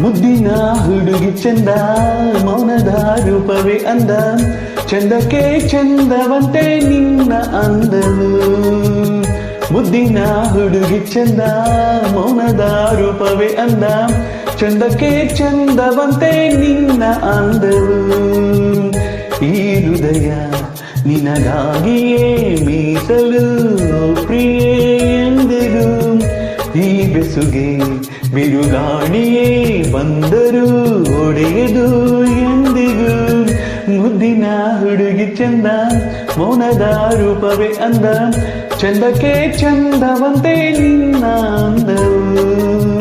ಮುದ್ದಿನ ಹುಡುಗಿ ಚಂದ, ಮೌನದ ರೂಪವೇ ಅಂದ, ಚಂದಕ್ಕೆ ಚಂದವಂತೆ ನಿನ್ನ ಅಂದಲು. ಮುದ್ದಿನ ಹುಡುಗಿ ಚಂದ, ಮೌನದ ರೂಪವೇ ಅಂದ, ಚಂದಕ್ಕೆ ಚಂದವಂತೆ ನಿನ್ನ ಅಂದಲು. ಈ ಹೃದಯ ನಿನಗಾಗಿಯೇ ಮೀಸಲು ಪ್ರಿಯೆ ಎಂದಿರು. ಈ ಬೆಸುಗೆ ಬಿರುಗಾಳಿಯೇ ಬಂದರು ಒಡೆಯದು ಎಂದಿಗೂ. ಮುದ್ದಿನ ಹುಡುಗಿ ಚಂದ, ಮೌನದ ರೂಪವೇ ಅಂದ, ಚಂದಕ್ಕೆ ಚಂದವಂತೆ ನಿನ್ನ ಅಂದವು.